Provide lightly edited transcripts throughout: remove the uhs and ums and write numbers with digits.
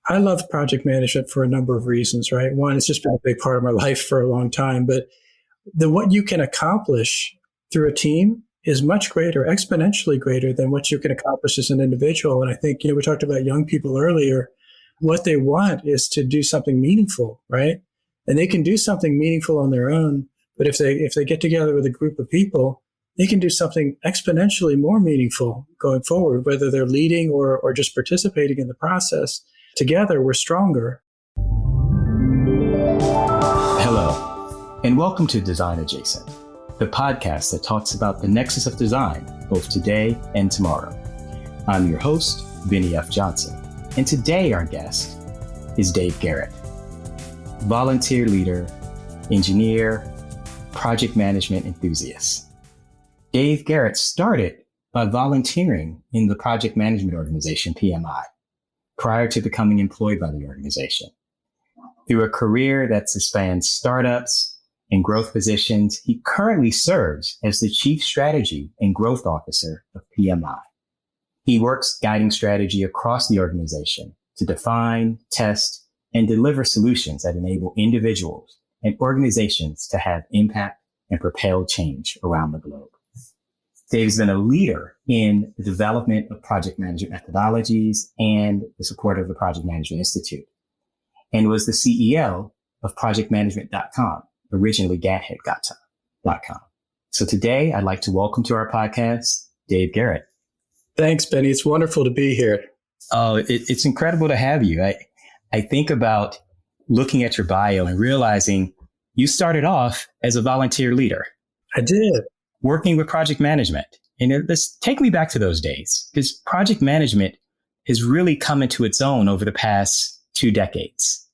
I love project management for a number of reasons, right? One, it's just been a big part of my life for a long time, but what you can accomplish through a team is much greater, exponentially greater than what you can accomplish as an individual. And I think, we talked about young people earlier. What they want is to do something meaningful, right? And they can do something meaningful on their own. But if they get together with a group of people, they can do something exponentially more meaningful going forward, whether they're leading or just participating in the process. Together, we're stronger. Hello, and welcome to Design Adjacent, the podcast that talks about the nexus of design, both today and tomorrow. I'm your host, Benny F. Johnson, and today our guest is Dave Garrett, volunteer leader, engineer, project management enthusiast. Dave Garrett started by volunteering in the project management organization, PMI, prior to becoming employed by the organization. Through a career that spans startups and growth positions, he currently serves as the Chief Strategy and Growth Officer of PMI. He works guiding strategy across the organization to define, test, and deliver solutions that enable individuals and organizations to have impact and propel change around the globe. Dave's been a leader in the development of project management methodologies and the support of the Project Management Institute, and was the CEO of projectmanagement.com, originally gadget.com. So today I'd like to welcome to our podcast, Dave Garrett. Thanks, Benny. It's wonderful to be here. Oh, it's incredible to have you. I think about looking at your bio and realizing you started off as a volunteer leader. I did. Working with project management. And let's take me back to those days, because project management has really come into its own over the past 2 decades.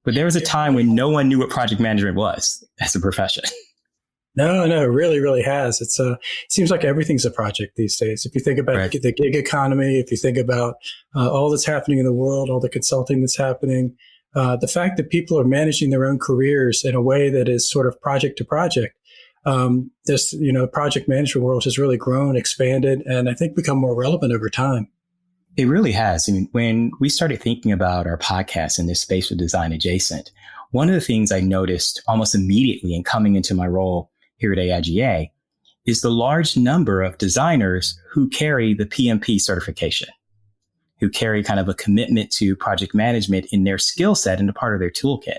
But there was a time when no one knew what project management was as a profession. No, it really, really has. It seems like everything's a project these days. If you think about the gig economy, if you think about all that's happening in the world, all the consulting that's happening, the fact that people are managing their own careers in a way that is sort of project to project. This, project management world has really grown, expanded, and I think become more relevant over time. It really has. I mean, when we started thinking about our podcast in this space with Design Adjacent, one of the things I noticed almost immediately in coming into my role here at AIGA is the large number of designers who carry the PMP certification, who carry kind of a commitment to project management in their skill set and a part of their toolkit.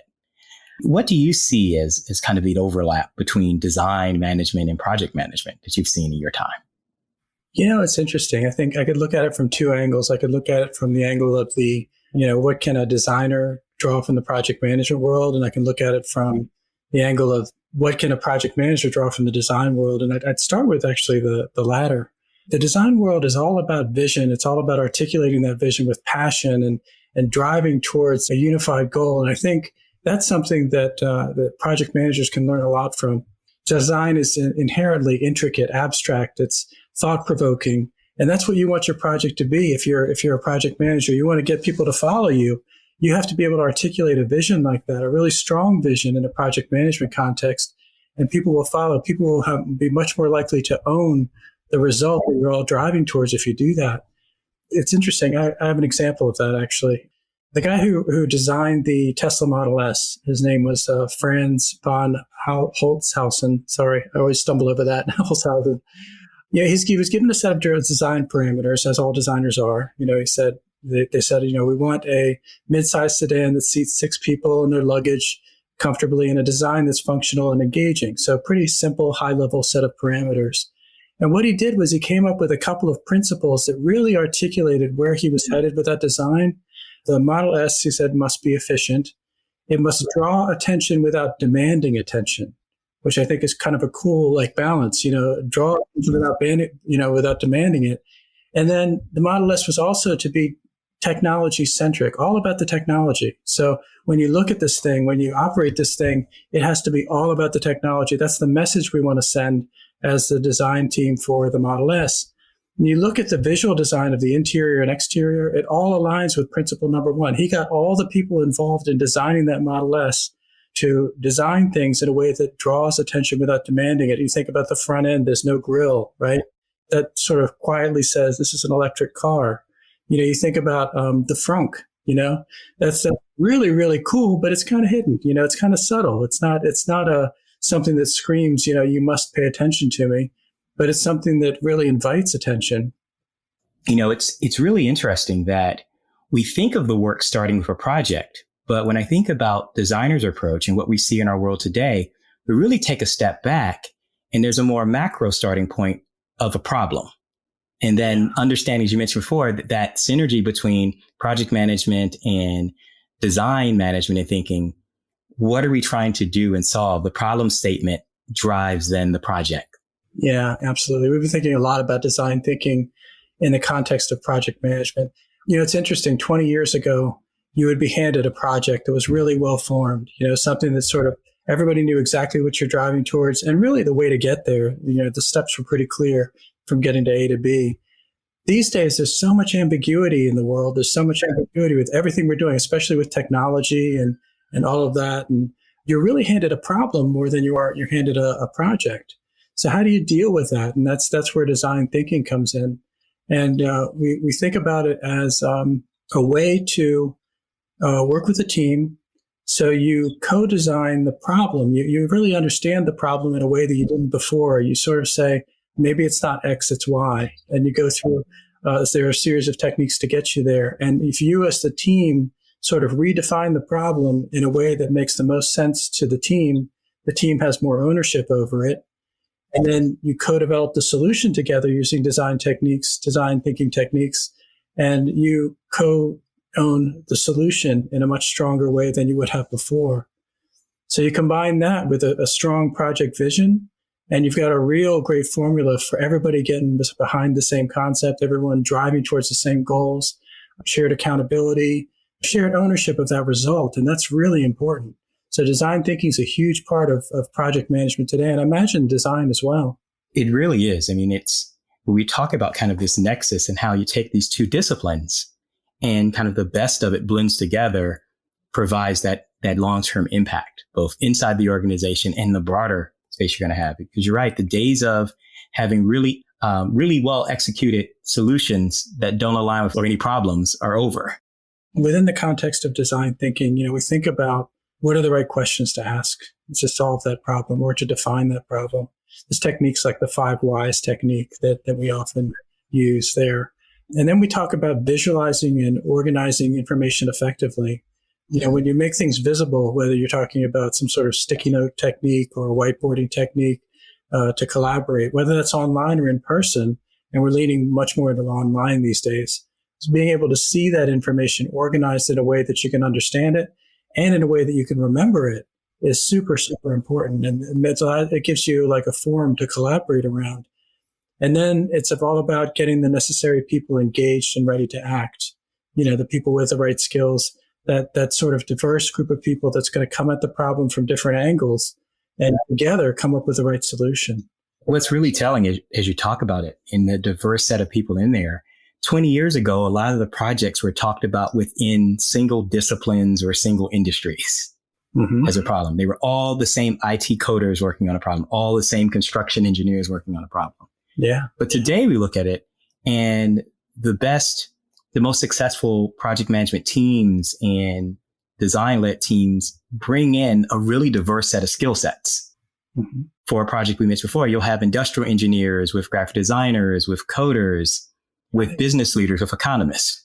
What do you see as kind of the overlap between design management and project management that you've seen in your time? It's interesting. I think I could look at it from 2 angles. I could look at it from the angle of the, what can a designer draw from the project management world? And I can look at it from the angle of what can a project manager draw from the design world? And I'd start with actually the latter. The design world is all about vision. It's all about articulating that vision with passion and driving towards a unified goal. And I think that's something that project managers can learn a lot from. Design is inherently intricate, abstract. It's thought-provoking, and that's what you want your project to be. If you're a project manager, you want to get people to follow you. You have to be able to articulate a vision like that, a really strong vision in a project management context, and people will follow. People will be much more likely to own the result that you're all driving towards if you do that. It's interesting. I have an example of that, actually. The guy who designed the Tesla Model S, his name was Franz von Holzhausen. Sorry, I always stumble over that. Holzhausen. Yeah, he was given a set of design parameters, as all designers are. He said they said, we want a mid-sized sedan that seats 6 people and their luggage comfortably in a design that's functional and engaging. So pretty simple, high-level set of parameters. And what he did was he came up with a couple of principles that really articulated where he was headed with that design. The Model S, he said, must be efficient. It must draw attention without demanding attention, which I think is kind of a cool balance. Draw attention without demanding it. And then the Model S was also to be technology centric, all about the technology. So when you look at this thing, when you operate this thing, it has to be all about the technology. That's the message we want to send as the design team for the Model S. When you look at the visual design of the interior and exterior, it all aligns with principle number 1. He got all the people involved in designing that Model S to design things in a way that draws attention without demanding it. You think about the front end, there's no grille, right? That sort of quietly says, this is an electric car. You think about the frunk. That's really, really cool, but it's kind of hidden. It's kind of subtle. It's not something that screams, you must pay attention to me, but it's something that really invites attention. It's really interesting that we think of the work starting with a project, but when I think about designers' approach and what we see in our world today, we really take a step back and there's a more macro starting point of a problem. And then understanding, as you mentioned before, that synergy between project management and design management and thinking, what are we trying to do and solve? The problem statement drives then the project. Yeah, absolutely. We've been thinking a lot about design thinking in the context of project management. It's interesting. 20 years ago, you would be handed a project that was really well formed, something that sort of everybody knew exactly what you're driving towards and really the way to get there. The steps were pretty clear from getting to A to B. These days, there's so much ambiguity in the world. There's so much ambiguity with everything we're doing, especially with technology and all of that. And you're really handed a problem more than you're handed a project. So how do you deal with that? And that's where design thinking comes in. And we think about it as a way to work with a team. So you co-design the problem. You really understand the problem in a way that you didn't before. You sort of say, maybe it's not X, it's Y. And you go through, there are a series of techniques to get you there. And if you as the team sort of redefine the problem in a way that makes the most sense to the team has more ownership over it. And then you co-develop the solution together using design thinking techniques, and you co-own the solution in a much stronger way than you would have before. So you combine that with a strong project vision, and you've got a real great formula for everybody getting behind the same concept, everyone driving towards the same goals, shared accountability, shared ownership of that result. And that's really important. So design thinking is a huge part of project management today. And I imagine design as well. It really is. I mean, when we talk about kind of this nexus and how you take these two disciplines and kind of the best of it blends together, provides that long-term impact, both inside the organization and the broader space you're going to have. Because you're right, the days of having really well executed solutions that don't align with any problems are over. Within the context of design thinking, we think about what are the right questions to ask to solve that problem or to define that problem. There's techniques like the 5 whys technique that we often use there. And then we talk about visualizing and organizing information effectively. When you make things visible, whether you're talking about some sort of sticky note technique or whiteboarding technique to collaborate, whether that's online or in person, and we're leaning much more into online these days, is being able to see that information organized in a way that you can understand it and in a way that you can remember it is super, super important. And it gives you like a forum to collaborate around. And then it's all about getting the necessary people engaged and ready to act, the people with the right skills, that sort of diverse group of people that's going to come at the problem from different angles and together come up with the right solution. What's really telling is, as you talk about it, in the diverse set of people in there, 20 years ago, a lot of the projects were talked about within single disciplines or single industries as a problem. They were all the same IT coders working on a problem, all the same construction engineers working on a problem. Yeah. But today we look at it and the most successful project management teams and design-led teams bring in a really diverse set of skill sets. For a project we mentioned before, you'll have industrial engineers with graphic designers, with coders, with business leaders, with economists.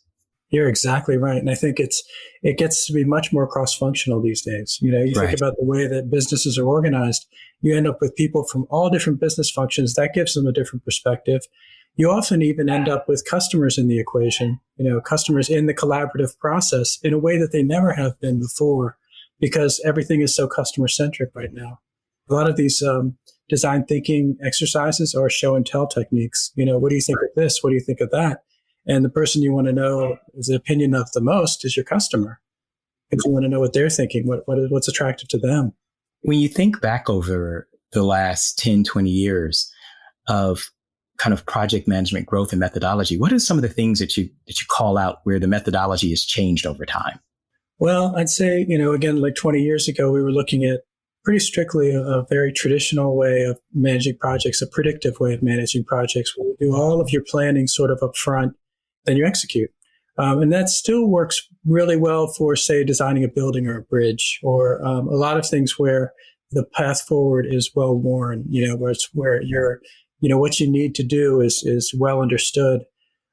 You're exactly right. And I think it gets to be much more cross-functional these days. You think about the way that businesses are organized, you end up with people from all different business functions. That gives them a different perspective. You often even end up with customers in the equation, customers in the collaborative process in a way that they never have been before because everything is so customer-centric right now. A lot of these design thinking exercises are show and tell techniques. What do you think of this? What do you think of that? And the person you want to know is the opinion of the most is your customer. Because you want to know what they're thinking, what's attractive to them. When you think back over the last 10, 20 years of kind of project management growth and methodology, what are some of the things that you call out where the methodology has changed over time? Well, I'd say, again, like 20 years ago, we were looking at pretty strictly a very traditional way of managing projects, a predictive way of managing projects, where you do all of your planning sort of up front, then you execute. And that still works really well for, say, designing a building or a bridge, or a lot of things where the path forward is well worn, where you're, what you need to do is well understood.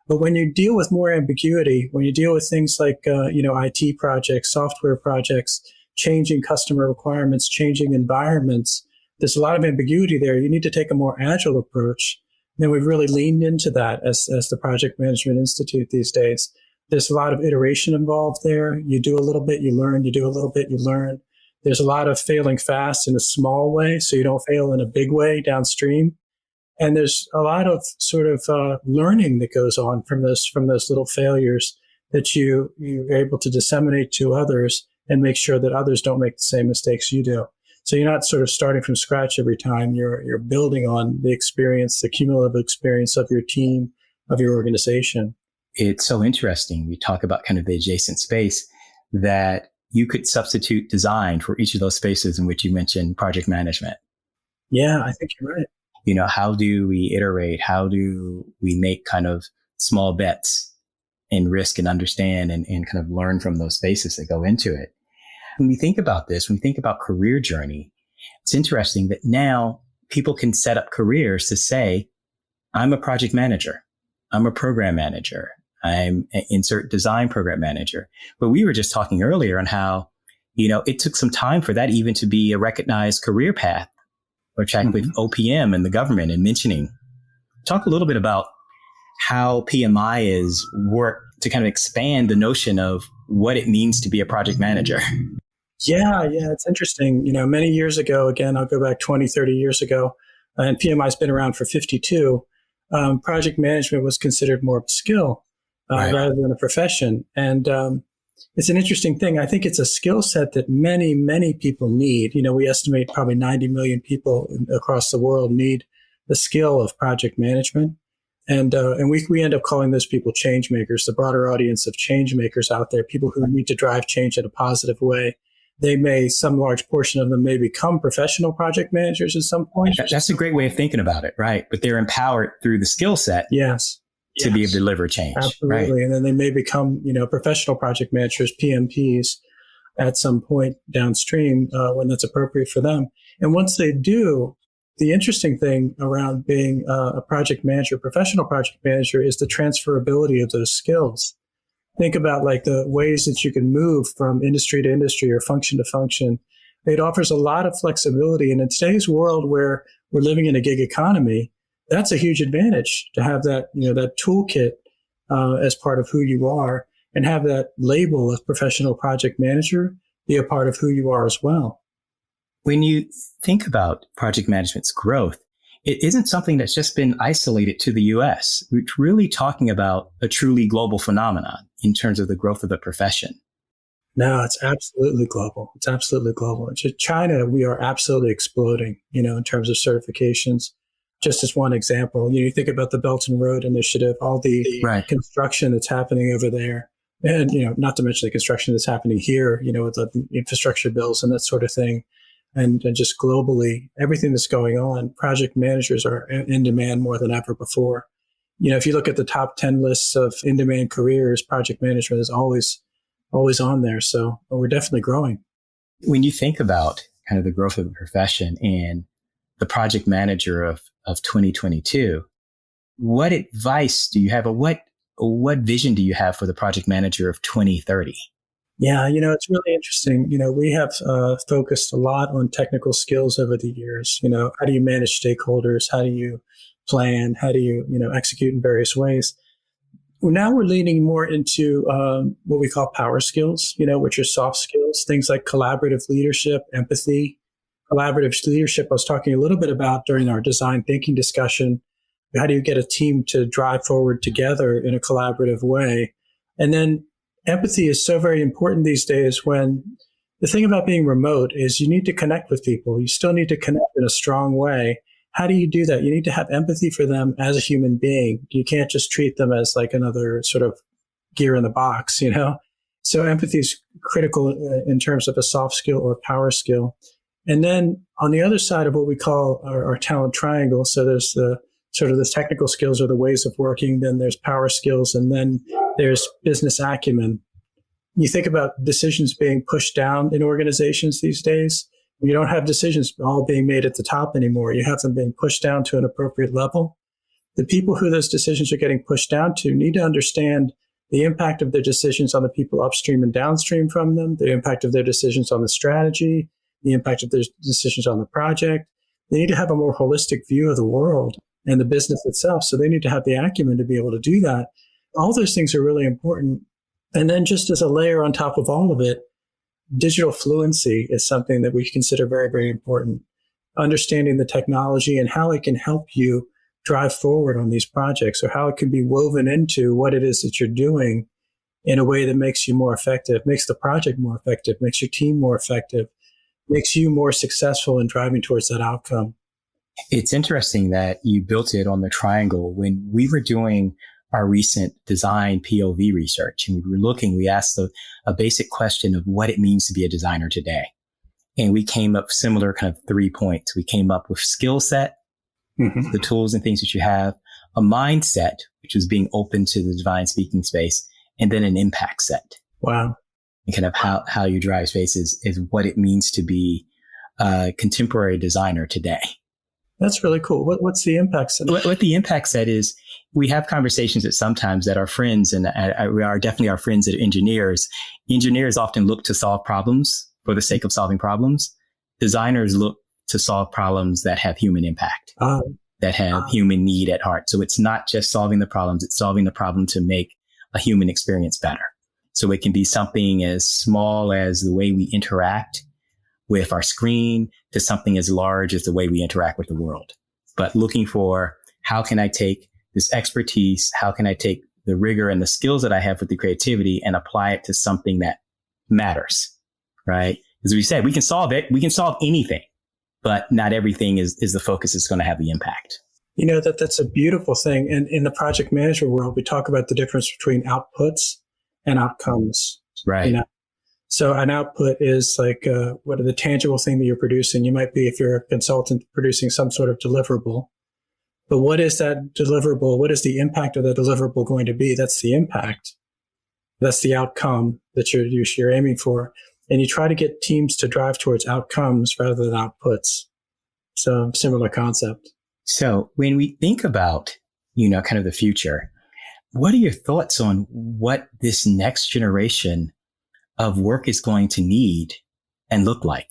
But when you deal with more ambiguity, when you deal with things like, IT projects, software projects, changing customer requirements, changing environments, there's a lot of ambiguity there. You need to take a more agile approach. And we've really leaned into that as the Project Management Institute these days. There's a lot of iteration involved there. You do a little bit, you learn, you do a little bit, you learn. There's a lot of failing fast in a small way, so you don't fail in a big way downstream. And there's a lot of sort of learning that goes on from those little failures that you're able to disseminate to others and make sure that others don't make the same mistakes you do. So you're not sort of starting from scratch every time. You're building on the experience, the cumulative experience of your team, of your organization. It's so interesting. We talk about kind of the adjacent space that you could substitute design for each of those spaces in which you mentioned project management. Yeah, I think you're right. How do we iterate? How do we make kind of small bets and risk and understand and kind of learn from those spaces that go into it? When we think about this, when we think about career journey, it's interesting that now people can set up careers to say, I'm a project manager. I'm a program manager. I'm an insert design program manager. But we were just talking earlier on how, it took some time for that even to be a recognized career path, or check with OPM and the government and mentioning. Talk a little bit about how PMI is work to kind of expand the notion of what it means to be a project manager. Yeah, it's interesting. Many years ago, again, I'll go back 20, 30 years ago, and PMI's been around for 52. Project management was considered more of a skill rather than a profession. And it's an interesting thing. I think it's a skill set that many, many people need. We estimate probably 90 million people across the world need the skill of project management. And we end up calling those people change makers, the broader audience of change makers out there, people who need to drive change in a positive way. Some large portion of them may become professional project managers at some point. That's a great way of thinking about it, right? But they're empowered through the skill set to be able to deliver change. Absolutely. Right? And then they may become, professional project managers, PMPs, at some point downstream when that's appropriate for them. And once they do, the interesting thing around being a project manager, professional project manager, is the transferability of those skills. Think about like the ways that you can move from industry to industry or function to function. It offers a lot of flexibility. And in today's world where we're living in a gig economy, that's a huge advantage to have that, that toolkit as part of who you are, and have that label of professional project manager be a part of who you are as well. When you think about project management's growth, it isn't something that's just been isolated to the US. We're really talking about a truly global phenomenon in terms of the growth of the profession. No, it's absolutely global. It's absolutely global. In China, we are absolutely exploding, in terms of certifications. Just as one example, you think about the Belt and Road Initiative, all the construction that's happening over there. And, not to mention the construction that's happening here, with the infrastructure bills and that sort of thing. And just globally, everything that's going on, project managers are in demand more than ever before. If you look at the top 10 lists of in-demand careers, project management is always on there. So we're definitely growing. When you think about kind of the growth of the profession and the project manager of 2022, what advice do you have, or what vision do you have for the project manager of 2030? Yeah, it's really interesting. We have focused a lot on technical skills over the years. How do you manage stakeholders? How do you plan? How do you, execute in various ways? Well, now we're leaning more into what we call power skills, which are soft skills, things like collaborative leadership, empathy. Collaborative leadership I was talking a little bit about during our design thinking discussion. How do you get a team to drive forward together in a collaborative way? And then empathy is so very important these days, when the thing about being remote is you need to connect with people. You still need to connect in a strong way. How do you do that? You need to have empathy for them as a human being. You can't just treat them as like another sort of gear in the box, So empathy is critical in terms of a soft skill or power skill. And then on the other side of what we call our talent triangle, so there's the sort of the technical skills or the ways of working, then there's power skills, and then There's business acumen. You think about decisions being pushed down in organizations these days. You don't have decisions all being made at the top anymore. You have them being pushed down to an appropriate level. The people who those decisions are getting pushed down to need to understand the impact of their decisions on the people upstream and downstream from them, the impact of their decisions on the strategy, the impact of their decisions on the project. They need to have a more holistic view of the world and the business itself. So they need to have the acumen to be able to do that. All those things are really important. And then just as a layer on top of all of it, digital fluency is something that we consider very, very important. Understanding the technology and how it can help you drive forward on these projects, or how it can be woven into what it is that you're doing in a way that makes you more effective, makes the project more effective, makes your team more effective, makes you more successful in driving towards that outcome. It's interesting that you built it on the triangle. When we were doing our recent design POV research and we asked a basic question of what it means to be a designer today. And we came up similar kind of 3 points. We came up with skill set, the tools and things that you have, a mindset, which was being open to the divine speaking space, and then an impact set. Wow. And kind of how you drive space is what it means to be a contemporary designer today. That's really cool. What's the impact set? What the impact set is, we have conversations that sometimes that our friends, and we are definitely our friends that are engineers. Engineers often look to solve problems for the sake of solving problems. Designers look to solve problems that have human impact, that have human need at heart. So it's not just solving the problems, it's solving the problem to make a human experience better. So it can be something as small as the way we interact with our screen to something as large as the way we interact with the world. But looking for, how can I take this expertise? How can I take the rigor and the skills that I have with the creativity and apply it to something that matters, right? As we said, we can solve it. We can solve anything, but not everything is the focus that's going to have the impact. You know, that's a beautiful thing. And in the project management world, we talk about the difference between outputs and outcomes. Right. You know? So an output is like, what are the tangible thing that you're producing? You might be, if you're a consultant, producing some sort of deliverable. But what is that deliverable? What is the impact of that deliverable going to be? That's the impact. That's the outcome that you're aiming for. And you try to get teams to drive towards outcomes rather than outputs. So similar concept. So when we think about, kind of the future, what are your thoughts on what this next generation of work is going to need and look like?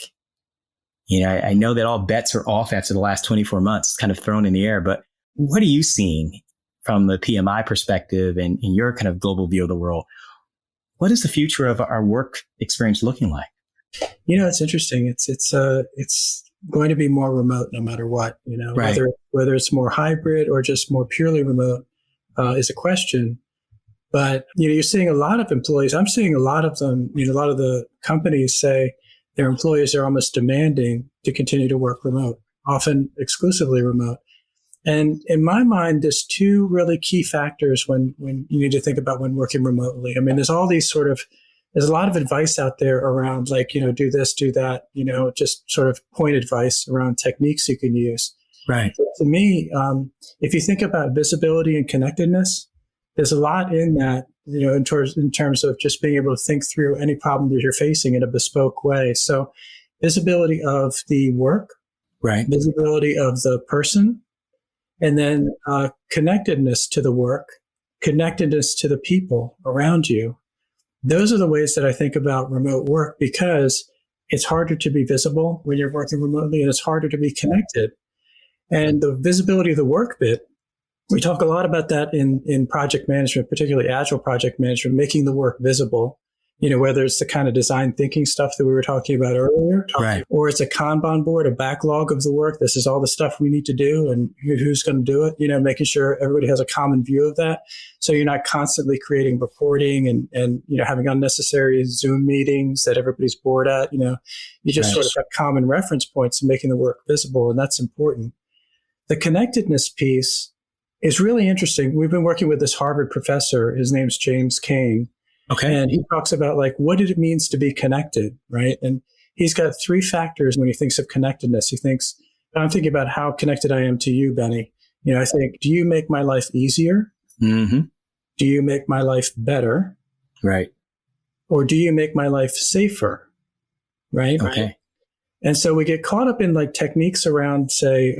I know that all bets are off after the last 24 months. It's kind of thrown in the air, but what are you seeing from the PMI perspective and in your kind of global view of the world? What is the future of our work experience looking like? It's interesting. It's going to be more remote no matter what, right. whether it's more hybrid or just more purely remote is a question. But, you're seeing a lot of employees. I'm seeing a lot of them, a lot of the companies say their employees are almost demanding to continue to work remote, often exclusively remote. And in my mind, there's two really key factors when you need to think about when working remotely. I mean, there's a lot of advice out there around do this, do that, just sort of point advice around techniques you can use. Right. But to me, if you think about visibility and connectedness, there's a lot in that, in terms of just being able to think through any problem that you're facing in a bespoke way. So visibility of the work, right? Visibility of the person, and then connectedness to the work, connectedness to the people around you. Those are the ways that I think about remote work, because it's harder to be visible when you're working remotely, and it's harder to be connected. And the visibility of the work bit, we talk a lot about that in project management, particularly agile project management, making the work visible, whether it's the kind of design thinking stuff that we were talking about earlier, right. Or it's a Kanban board, a backlog of the work. This is all the stuff we need to do and who's going to do it, making sure everybody has a common view of that. So you're not constantly creating reporting and having unnecessary Zoom meetings that everybody's bored at. You just sort of have common reference points and making the work visible. And that's important. The connectedness piece is really interesting. We've been working with this Harvard professor. His name's James Kane. Okay. And he talks about what it means to be connected, right? And he's got three factors when he thinks of connectedness. I'm thinking about how connected I am to you, Benny. I think, do you make my life easier? Mm-hmm. do you make my life better? Right. Or do you make my life safer? Right. Okay. And so we get caught up in like techniques around, say,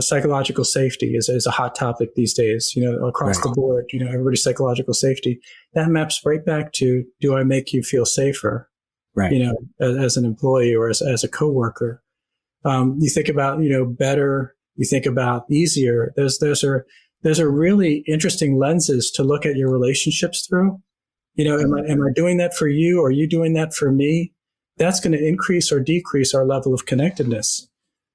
psychological safety is a hot topic these days, across the board, everybody's psychological safety. That maps right back to, do I make you feel safer? Right. As an employee or as a coworker. You think about, better, you think about easier. Those are really interesting lenses to look at your relationships through. Am I doing that for you? Or are you doing that for me? That's going to increase or decrease our level of connectedness.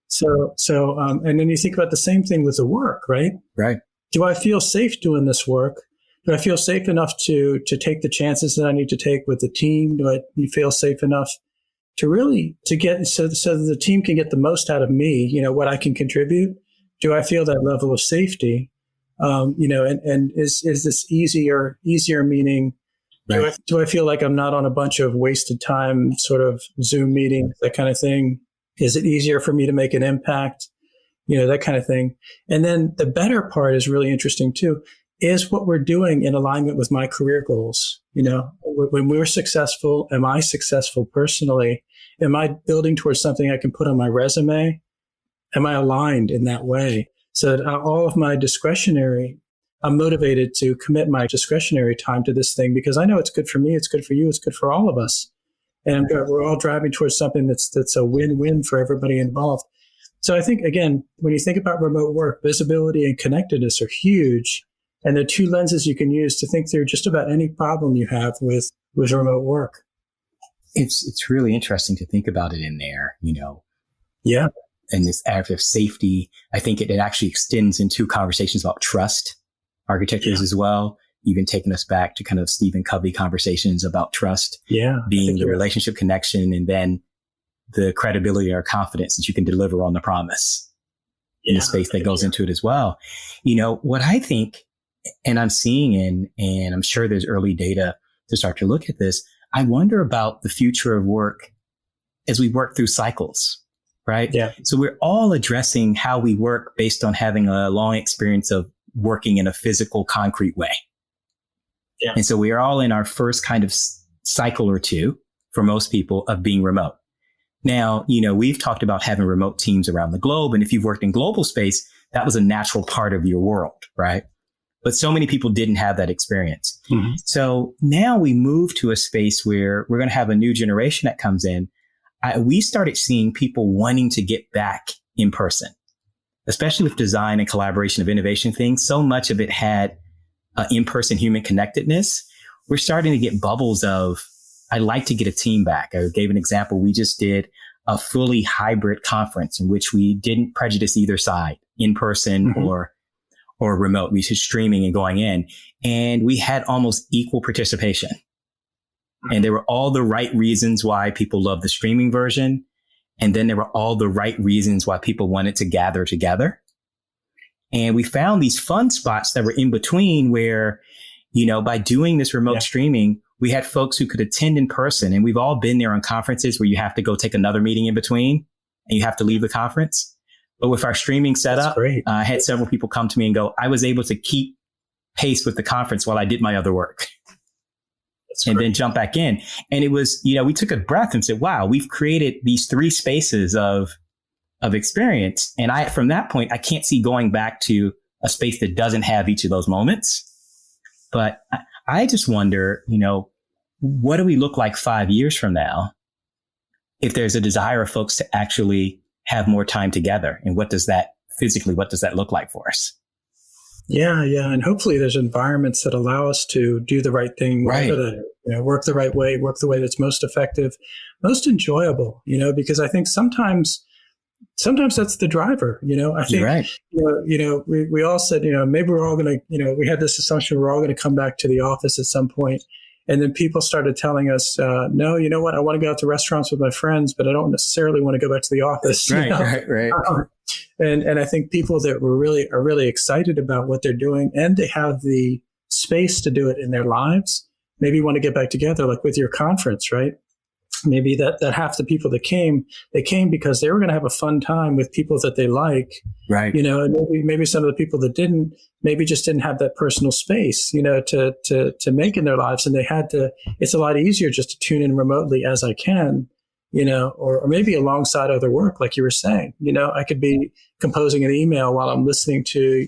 So, and then you think about the same thing with the work, right? Right. Do I feel safe doing this work? Do I feel safe enough to take the chances that I need to take with the team? Do I feel safe enough to get so that the team can get the most out of me? What I can contribute. Do I feel that level of safety? And is this easier meaning? Right. Do I feel like I'm not on a bunch of wasted time, sort of Zoom meetings, that kind of thing? Is it easier for me to make an impact? That kind of thing. And then the better part is really interesting too, is what we're doing in alignment with my career goals. When we're successful, am I successful personally? Am I building towards something I can put on my resume? Am I aligned in that way? So that all of my discretionary, I'm motivated to commit my discretionary time to this thing because I know it's good for me, it's good for you, it's good for all of us. And we're all driving towards something that's a win-win for everybody involved. So I think, again, when you think about remote work, visibility and connectedness are huge. And they're two lenses you can use to think through just about any problem you have with remote work. It's really interesting to think about it in there, Yeah. And this area of safety, I think it actually extends into conversations about trust architectures as well, even taking us back to kind of Stephen Covey conversations about trust being the relationship connection and then the credibility or confidence that you can deliver on the promise in the space that goes into it as well. What I think, and I'm seeing and I'm sure there's early data to start to look at this, I wonder about the future of work as we work through cycles, right? Yeah. So we're all addressing how we work based on having a long experience of working in a physical, concrete way. Yeah. And so we are all in our first kind of cycle or two for most people of being remote. Now, we've talked about having remote teams around the globe. And if you've worked in global space, that was a natural part of your world, right? But so many people didn't have that experience. Mm-hmm. So now we move to a space where we're going to have a new generation that comes in. We started seeing people wanting to get back in person, especially with design and collaboration of innovation things. So much of it had in-person human connectedness. We're starting to get bubbles of, I'd like to get a team back. I gave an example. We just did a fully hybrid conference in which we didn't prejudice either side, in person or remote. We just streaming and going in, and we had almost equal participation. And there were all the right reasons why people loved the streaming version. And then there were all the right reasons why people wanted to gather together. And we found these fun spots that were in between where, by doing this remote streaming, we had folks who could attend in person. And we've all been there on conferences where you have to go take another meeting in between and you have to leave the conference. But with our streaming setup, I had several people come to me and go, I was able to keep pace with the conference while I did my other work. And then jump back in. And it was, we took a breath and said, wow, we've created these three spaces of experience. And from that point, I can't see going back to a space that doesn't have each of those moments. But I just wonder, what do we look like 5 years from now if there's a desire of folks to actually have more time together? And what does that look like for us? Yeah. And hopefully there's environments that allow us to do the right thing, work the right way, work the way that's most effective, most enjoyable, because I think sometimes that's the driver, I think, we all said, maybe we're all going to, we had this assumption we're all going to come back to the office at some point. And then people started telling us, no, you know what? I want to go out to restaurants with my friends, but I don't necessarily want to go back to the office. Right. And I think people that are really excited about what they're doing and they have the space to do it in their lives, maybe want to get back together, like with your conference, right? maybe that half the people that came, they came because they were going to have a fun time with people that they like, Right. and maybe some of the people that didn't, maybe just didn't have that personal space, to make in their lives. And it's a lot easier just to tune in remotely as I can, or maybe alongside other work, like you were saying. I could be composing an email while I'm listening to,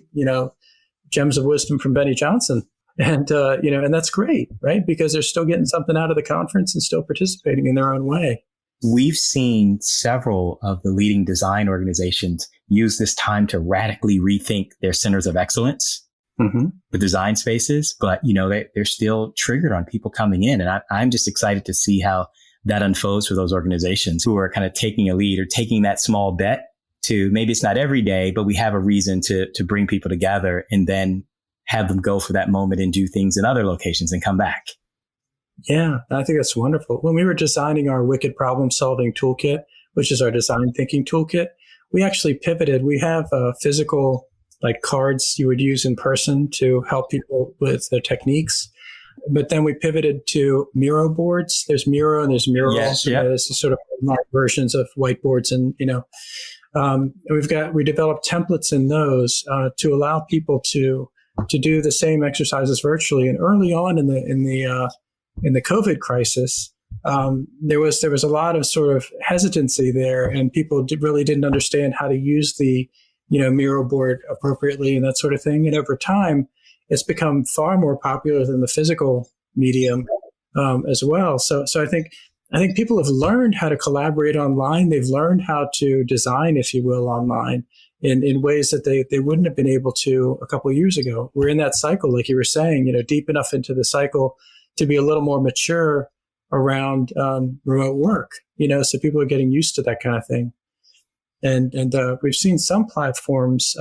Gems of Wisdom from Benny Johnson. And, and that's great, right? Because they're still getting something out of the conference and still participating in their own way. We've seen several of the leading design organizations use this time to radically rethink their centers of excellence with design spaces, but, they're still triggered on people coming in. And I'm just excited to see how that unfolds for those organizations who are kind of taking a lead or taking that small bet to, maybe it's not every day, but we have a reason to bring people together and then have them go for that moment and do things in other locations and come back. Yeah, I think that's wonderful. When we were designing our Wicked Problem Solving Toolkit, which is our design thinking toolkit, we actually pivoted. We have physical cards you would use in person to help people with their techniques. But then we pivoted to Miro boards. There's Miro and there's Mural. Yes, yeah. This is sort of versions of whiteboards. And, we developed templates in those to allow people to do the same exercises virtually. And early on in the COVID crisis, there was a lot of sort of hesitancy there, and people really didn't understand how to use the Miro board appropriately and that sort of thing. And over time, it's become far more popular than the physical medium as well. So I think people have learned how to collaborate online. They've learned how to design, if you will, online in ways that they wouldn't have been able to a couple of years ago. We're in that cycle, like you were saying, deep enough into the cycle to be a little more mature around remote work, so people are getting used to that kind of thing. And we've seen some platforms,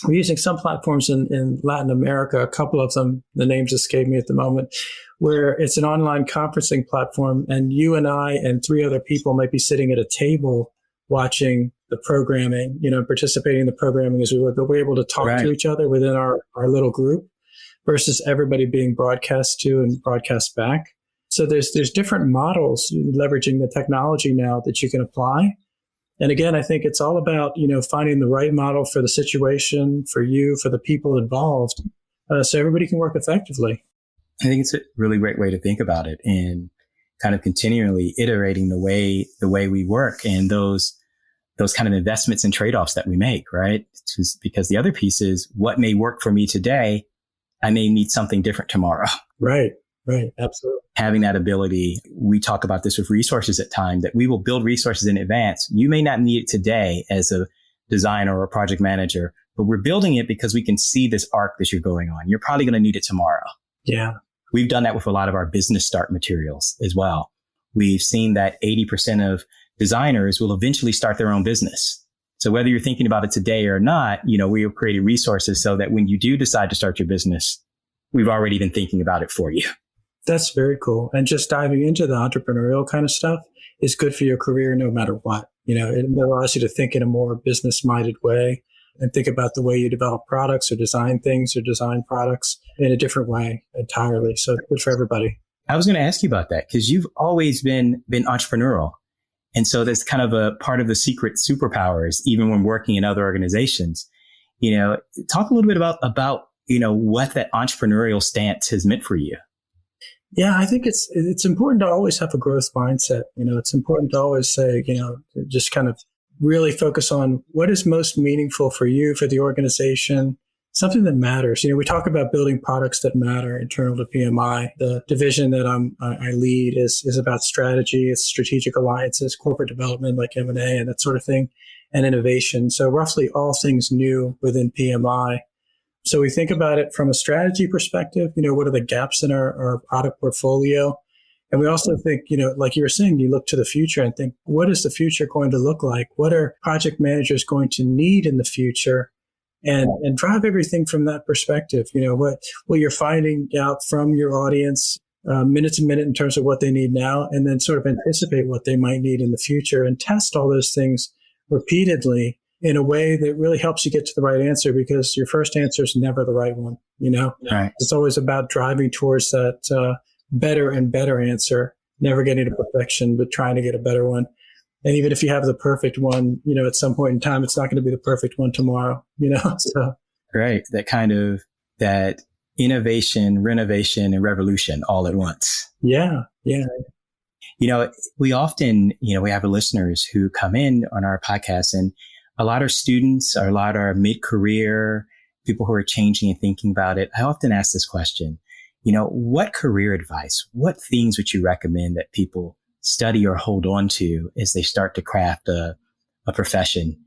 we're using some platforms in Latin America, a couple of them, the names escape me at the moment, where it's an online conferencing platform, and you and I and 3 other people might be sitting at a table watching the programming, participating in the programming as we would, but we're able to talk to each other within our little group versus everybody being broadcast to and broadcast back. So there's different models leveraging the technology now that you can apply. And again, I think it's all about, finding the right model for the situation, for you, for the people involved, so everybody can work effectively. I think it's a really great way to think about it, and kind of continually iterating the way we work and those kind of investments and trade-offs that we make, right? Because the other piece is what may work for me today, I may need something different tomorrow. Right. Absolutely. Having that ability, we talk about this with resources at times, that we will build resources in advance. You may not need it today as a designer or a project manager, but we're building it because we can see this arc that you're going on. You're probably going to need it tomorrow. Yeah. We've done that with a lot of our business start materials as well. We've seen that 80% of designers will eventually start their own business. So whether you're thinking about it today or not, we have created resources so that when you do decide to start your business, we've already been thinking about it for you. That's very cool. And just diving into the entrepreneurial kind of stuff is good for your career no matter what. It allows you to think in a more business-minded way and think about the way you develop products or design things or design products in a different way entirely. So good for everybody. I was going to ask you about that because you've always been entrepreneurial. And so that's kind of a part of the secret superpowers, even when working in other organizations. Talk a little bit about what that entrepreneurial stance has meant for you. Yeah, I think it's important to always have a growth mindset. It's important to always say, just kind of really focus on what is most meaningful for you, for the organization, something that matters. We talk about building products that matter internal to PMI. The division that I lead is about strategy. It's strategic alliances, corporate development like M&A and that sort of thing, and innovation. So roughly all things new within PMI. So we think about it from a strategy perspective. What are the gaps in our product portfolio? And we also think, like you were saying, you look to the future and think, what is the future going to look like? What are project managers going to need in the future? And drive everything from that perspective. What you're finding out from your audience minute to minute in terms of what they need now, and then sort of anticipate what they might need in the future and test all those things repeatedly in a way that really helps you get to the right answer, because your first answer is never the right one. Right. It's always about driving towards that better and better answer never getting to perfection, but trying to get a better one. And even if you have the perfect one, at some point in time, it's not going to be the perfect one tomorrow, so. Right. That innovation, renovation, and revolution all at once. Yeah. Yeah. We often, we have listeners who come in on our podcast, and a lot of students, or a lot of mid-career people who are changing and thinking about it. I often ask this question, what career advice, what things would you recommend that people study or hold on to as they start to craft a profession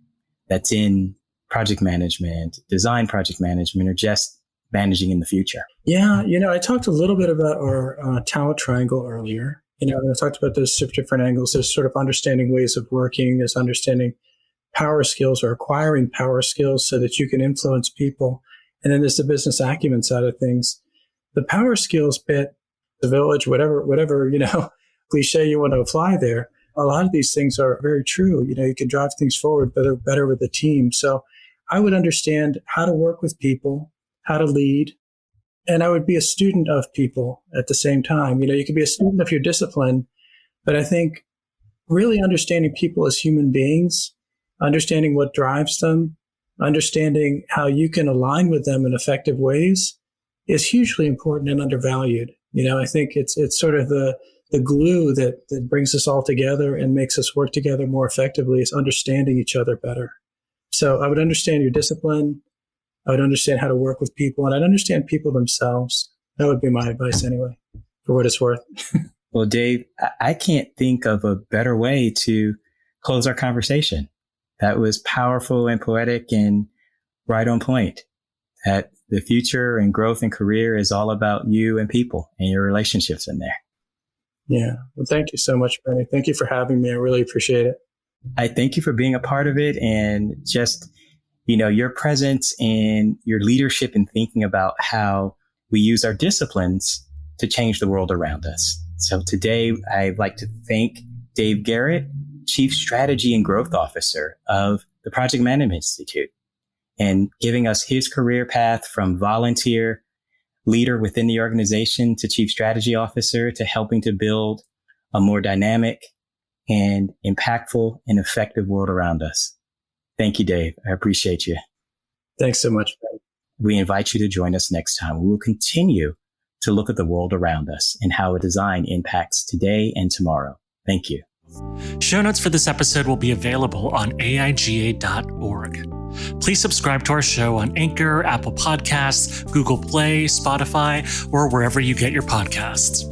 that's in project management, design project management, or just managing in the future? Yeah. I talked a little bit about our talent triangle earlier. I talked about those different angles. There's sort of understanding ways of working, there's understanding power skills or acquiring power skills so that you can influence people. And then there's the business acumen side of things. The power skills bit, the village, whatever, cliche you want to apply there. A lot of these things are very true. You can drive things forward better with a team. So I would understand how to work with people, how to lead, and I would be a student of people at the same time. You can be a student of your discipline, but I think really understanding people as human beings, understanding what drives them, understanding how you can align with them in effective ways is hugely important and undervalued. I think it's sort of the glue that brings us all together and makes us work together more effectively is understanding each other better. So I would understand your discipline. I would understand how to work with people, and I'd understand people themselves. That would be my advice anyway, for what it's worth. Well, Dave, I can't think of a better way to close our conversation. That was powerful and poetic and right on point. That the future and growth and career is all about you and people and your relationships in there. Yeah. Well, thank you so much, Benny. Thank you for having me. I really appreciate it. I thank you for being a part of it, and just, your presence and your leadership in thinking about how we use our disciplines to change the world around us. So today, I'd like to thank Dave Garrett, Chief Strategy and Growth Officer of the Project Management Institute, and giving us his career path from volunteer leader within the organization to Chief Strategy Officer to helping to build a more dynamic and impactful and effective world around us. Thank you, Dave. I appreciate you. Thanks so much, Ben. We invite you to join us next time. We will continue to look at the world around us and how a design impacts today and tomorrow. Thank you. Show notes for this episode will be available on aiga.org. Please subscribe to our show on Anchor, Apple Podcasts, Google Play, Spotify, or wherever you get your podcasts.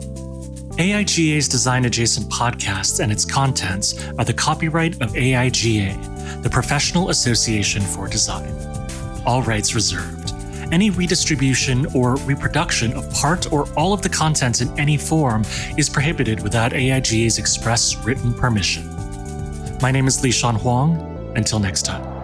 AIGA's Design Adjacent podcast and its contents are the copyright of AIGA, the Professional Association for Design. All rights reserved. Any redistribution or reproduction of part or all of the content in any form is prohibited without AIGA's express written permission. My name is Li Shan Huang. Until next time.